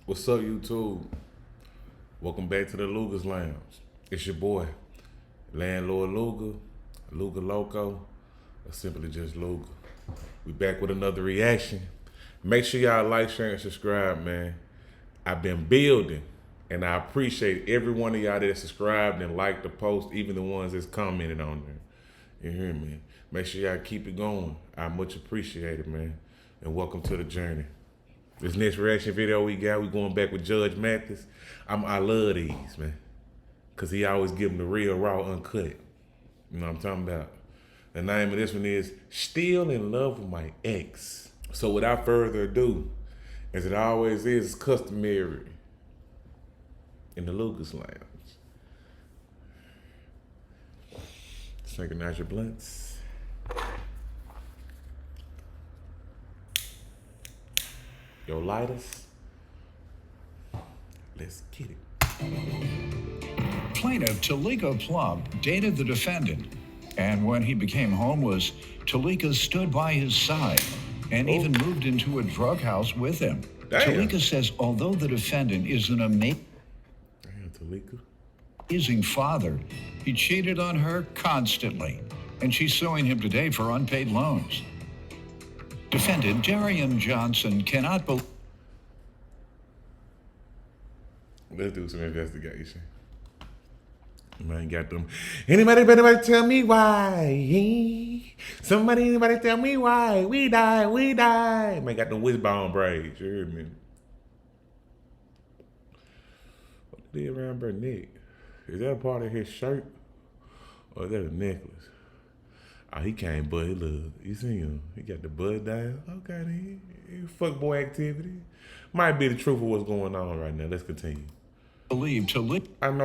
What's up, YouTube? Welcome back to the Luugga's Lounge. It's your boy, Landlord Luugga, Luugga Loco, or simply just Luugga. We back with another reaction. Make sure y'all like, share, and subscribe, man. I've been building, and I appreciate every one of y'all that subscribed and liked the post, even the ones that's commented on there. You hear me? Make sure y'all keep it going. I much appreciate it, man. And welcome to the journey. This next reaction video we going back with Judge Mathis. I love these, man. Cause he always give them the real, raw, uncut. You know what I'm talking about? The name of this one is Still in Love with My Ex. So without further ado, as it always is, it's customary in the Luugga's Lounge. Synchronize your blunts. Your lighters. Let's get it. Plaintiff Talika Plump dated the defendant, and when he became homeless, Talika stood by his side and even moved into a drug house with him. Damn. Talika says although the defendant is an amazing father, he cheated on her constantly, and she's suing him today for unpaid loans. Defendant Darian Johnson cannot believe. Let's do some investigation. Man, got them. Anybody tell me why? Anybody tell me why? We die. Man, got them wishbone braids. You heard me? What did he around her neck? Is that a part of his shirt? Or is that a necklace? Oh, he came bud. Look, you see him? He got the bud down. Okay, then. Fuckboy activity. Might be the truth of what's going on right now. Let's continue. I know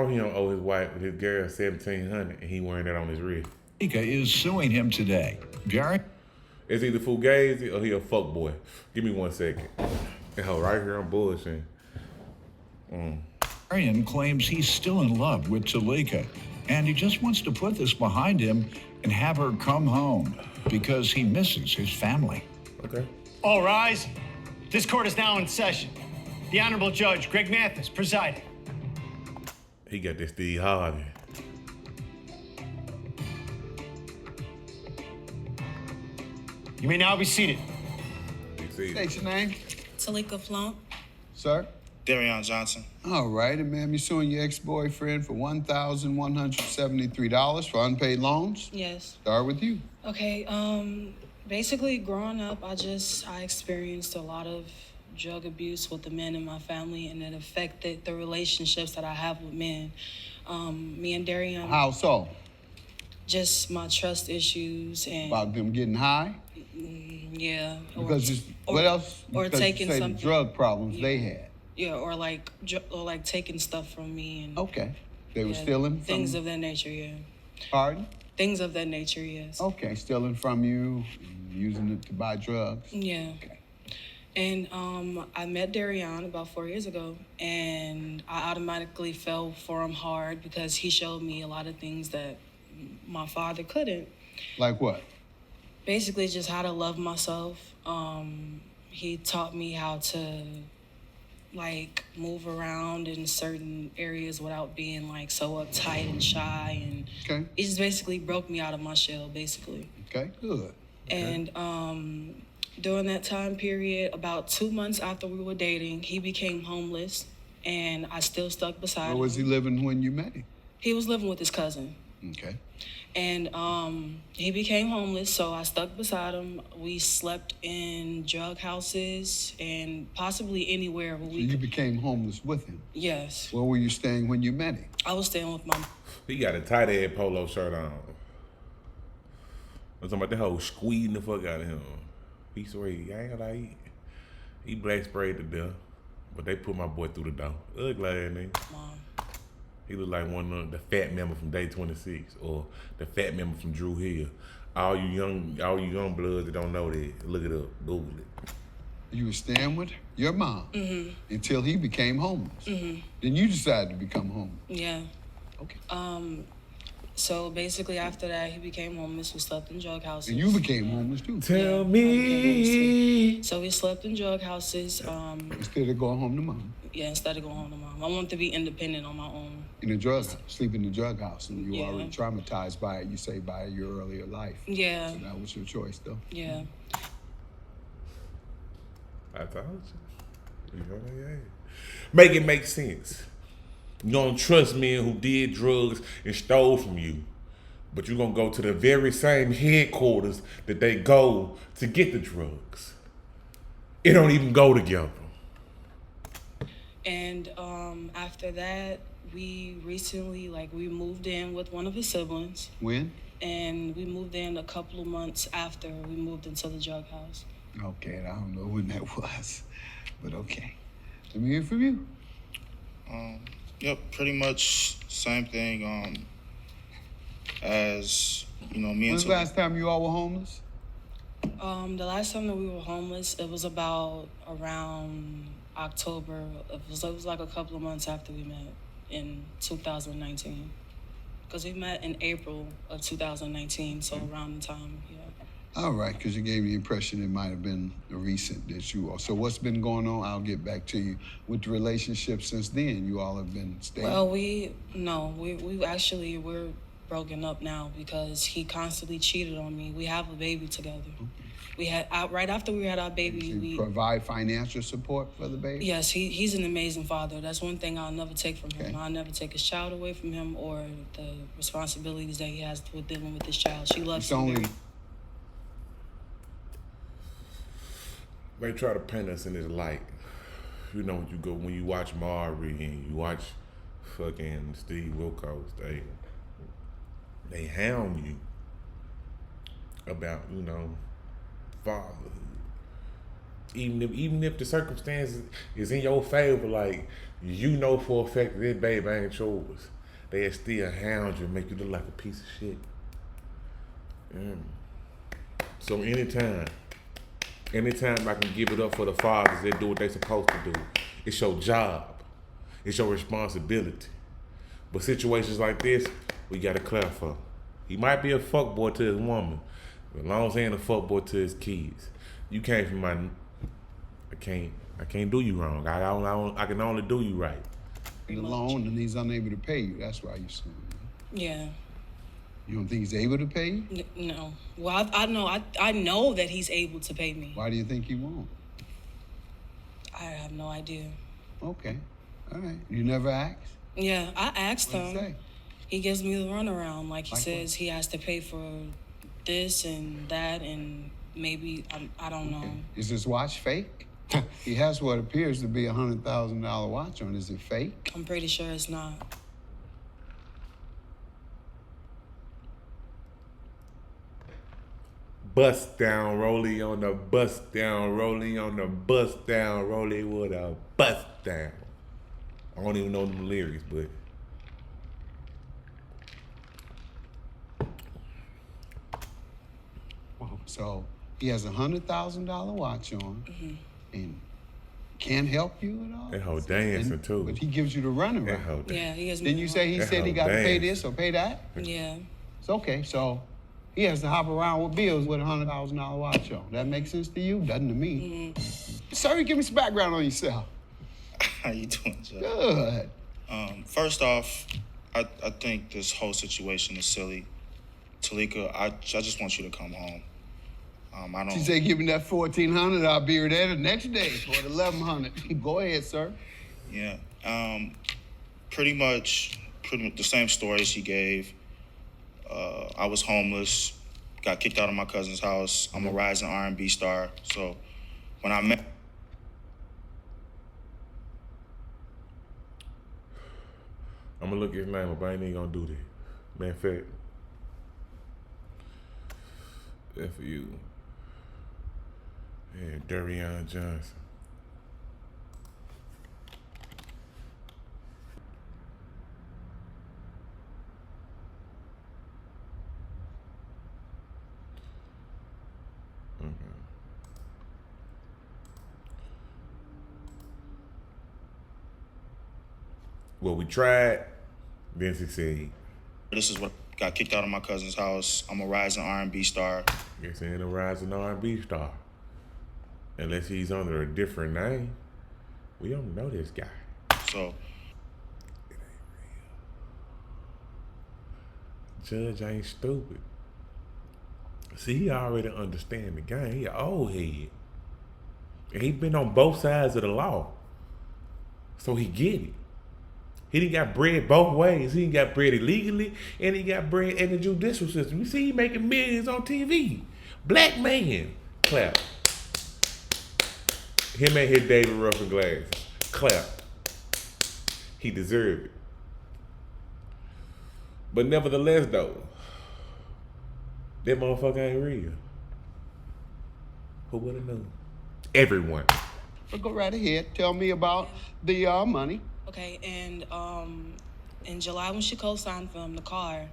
he don't owe his wife, his girl, $1,700, and he wearing that on his wrist. Talika is suing him today. Jared? It's either fugazi or he a fuckboy. Give me 1 second. Oh, right here I'm bullshitting. Darian claims he's still in love with Talika, and he just wants to put this behind him and have her come home because he misses his family. Okay. All rise. This court is now in session. The Honorable Judge Greg Mathis presiding. He got this Steve Harvey. You may now be seated. State your name. Talika Plump. Sir? Darian Johnson. All right, and ma'am, you're suing your ex-boyfriend for $1,173 for unpaid loans? Yes. Start with you. Okay, basically growing up, I experienced a lot of drug abuse with the men in my family, and it affected the relationships that I have with men. Me and Darian. How so? Just my trust issues and. About them getting high? Yeah. What else? Or because taking you say something. The drug problems they had. Yeah, or like taking stuff from me and. Okay. They were stealing from things of that nature. Yeah. Pardon? Things of that nature. Yes. Okay, stealing from you, using it to buy drugs. Yeah. Okay. And I met Darian about 4 years ago, and I automatically fell for him hard because he showed me a lot of things that my father couldn't. Like what? Basically just how to love myself. He taught me how to like move around in certain areas without being like so uptight and shy, and Okay. he just basically broke me out of my shell, basically. Okay, good. Okay. And during that time period, about 2 months after we were dating, he became homeless, and I still stuck beside him. Where was he living when you met him? He was living with his cousin. Okay. And he became homeless, so I stuck beside him. We slept in drug houses and possibly anywhere where You became homeless with him? Yes. Where were you staying when you met him? I was staying with my. He got a tight head polo shirt on. I'm talking about that whole squeezing the fuck out of him. He sweet. I ain't gonna lie. He black sprayed to death, but they put my boy through the door. Ugly ass nigga. Mom. He look like one of the fat member from Day 26 or the fat member from Drew Hill. All you young bloods that don't know that, look it up, Google it. You were staying with your mom until he became homeless. Then you decided to become homeless. Yeah. Okay. So basically, after that, he became homeless. We slept in drug houses. And you became homeless too. Tell Yeah, I became homeless me. too. So we slept in drug houses. Instead of going home to mom. Yeah, instead of going home to mom. I wanted to be independent on my own. In the drug house, sleep in the drug house, and you Yeah. were already traumatized by it. You say by your earlier life. Yeah. So that was your choice, though. Yeah. I told you. You know, yeah. Make it make sense. You don't trust men who did drugs and stole from you, but you're gonna go to the very same headquarters that they go to get the drugs. It don't even go together. And after that, we recently, we moved in with one of his siblings. When? And we moved in a couple of months after we moved into the drug house. Okay, I don't know when that was, but okay. Let me hear from you. Yep, pretty much same thing. As me and When's the last time you all were homeless? The last time that we were homeless, it was about around October. It was like a couple of months after we met in 2019. Because we met in April of 2019, so around the time, yeah. All right, because you gave me the impression it might have been recent that you all. So what's been going on? I'll get back to you. With the relationship since then, you all have been stable? Well, we're broken up now because he constantly cheated on me. We have a baby together. We had right after we had our baby. Did you We provide financial support for the baby? Yes, he's an amazing father. That's one thing I'll never take from him. Okay. I'll never take his child away from him or the responsibilities that he has with dealing with his child. She loves It's him. only They try to paint us in this light. You know, when you watch Maury and you watch fucking Steve Wilkos, they hound you about, fatherhood. Even if the circumstances is in your favor, for a fact that this baby ain't yours, they still hound you and make you look like a piece of shit. So anytime I can give it up for the fathers, they do what they supposed to do. It's your job. It's your responsibility. But situations like this, we gotta clarify. He might be a fuckboy to his woman, but as long as he ain't a fuckboy to his kids. You came from I can't do you wrong. I can only do you right. the loan and he's unable to pay you. That's why you're suing. Yeah. You don't think he's able to pay you? No. Well, I know that he's able to pay me. Why do you think he won't? I have no idea. Okay. All right. You never asked? Yeah, I asked What'd he him. say? He gives me the runaround. He Like says what? he has to pay for this and that and maybe, I don't know. Is this watch fake? He has what appears to be a $100,000 watch on. Is it fake? I'm pretty sure it's not. Bust down, Rolly on the bust down, Rolly on the bust down, Rolly with a bust down. I don't even know them lyrics, but So he has a $100,000 watch on and can't help you at all? that hoe dancing too. But he gives you the runaround. That hoe dancing. Yeah, he gives me Didn't the you say he That said he hoe got to pay dancing. this or pay that? Yeah. It's okay. So he has to hop around with bills with a $100,000 watch on. That makes sense to you? Doesn't to me. Sir, give me some background on yourself. How you doing, Joe? Good. First off, I think this whole situation is silly. Talika, I just want you to come home. I don't. She said, give me that $1,400. I'll be there the next day for the $1,100. Go ahead, sir. Yeah. Pretty much the same story she gave. I was homeless, got kicked out of my cousin's house. I'm a rising R&B star. So when I met, I'm gonna look at his name up. I ain't even gonna do that. Man, fact. That for you. Yeah, Darian Johnson. Well, we tried, didn't succeed. this is what got kicked out of my cousin's house. I'm a rising R&B star. Yes, ain't a rising R&B star. Unless he's under a different name. We don't know this guy. So, Judge ain't stupid. See, he already understand the game. He an old head. And he been on both sides of the law. So he get it. He done got bread both ways. He done got bread illegally and he got bread in the judicial system. You see, he making millions on TV. Black man. Clap. Him and his David Ruffin glasses. Clap. He deserved it. But nevertheless, though, that motherfucker ain't real. Who would have known? Everyone. But go right ahead. Tell me about the money. Okay, and in July when she co-signed for him the car,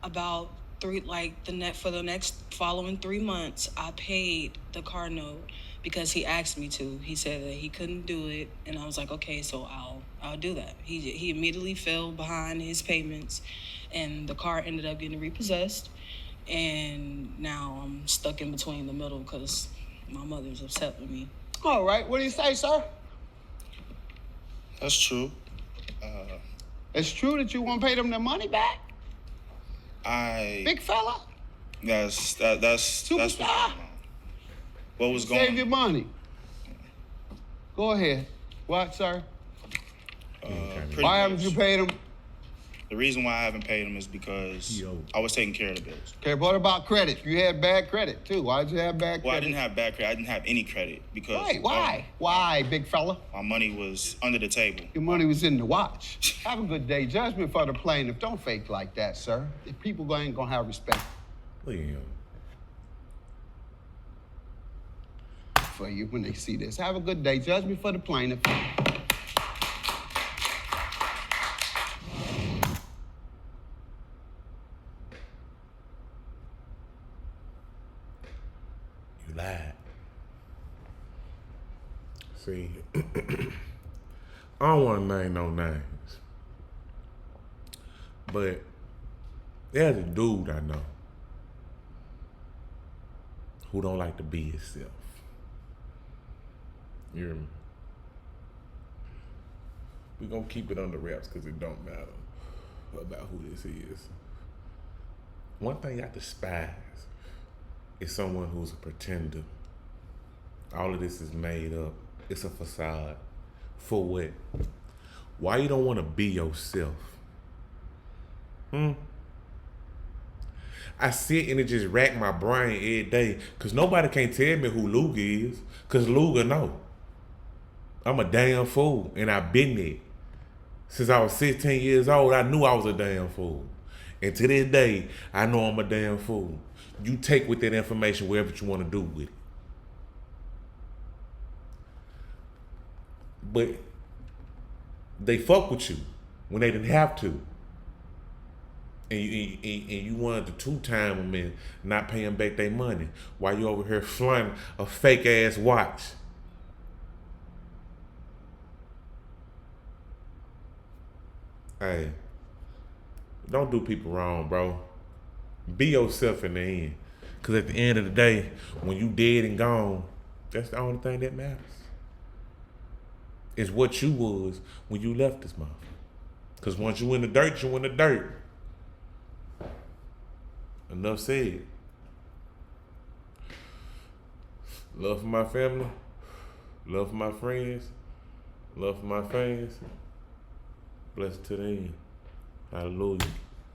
about for the next following 3 months, I paid the car note because he asked me to. He said that he couldn't do it, and I was like, okay, so I'll do that. He immediately fell behind his payments, and the car ended up getting repossessed, and now I'm stuck in between the middle because my mother's upset with me. All right. What do you say, sir? that's true. It's true that you won't pay them their money back, I big fella. that's Superstar. what was Save going your money. Go ahead. What, sir? pretty Why much. haven't you paid them? The reason why I haven't paid him is because I was taking care of the bills. Okay, what about credit? You had bad credit, too. Why did you have bad Well, I credit? didn't have bad credit. I didn't have any credit because Wait, why? Why, big fella? my money was under the table. Your money was in the watch. Have a good day. Judgment for the plaintiff. Don't fake like that, sir. If people ain't gonna have respect Look at him. for you when they see this. Have a good day. Judgment for the plaintiff. You lied. See, I don't want to name no names, but there's a dude I know who don't like to be himself. You hear me? We're going to keep it under wraps because it don't matter about who this is. One thing I despise is someone who's a pretender. All of this is made up. It's a facade. For what? Why you don't want to be yourself? I sit and it just rack my brain every day because nobody can tell me who Luugga is because Luugga know. I'm a damn fool and I've been there. Since I was 16 years old, I knew I was a damn fool. And to this day, I know I'm a damn fool. You take with that information wherever you want to do with it. But they fuck with you when they didn't have to. And you wanted to two-time them and not pay them back their money while you over here flying a fake-ass watch. Hey, don't do people wrong, bro. Be yourself in the end. Because at the end of the day, when you dead and gone, that's the only thing that matters. It's what you was when you left this motherfucker. Because once you in the dirt, you in the dirt. Enough said. Love for my family. Love for my friends. Love for my fans. Blessed to the end. Hallelujah.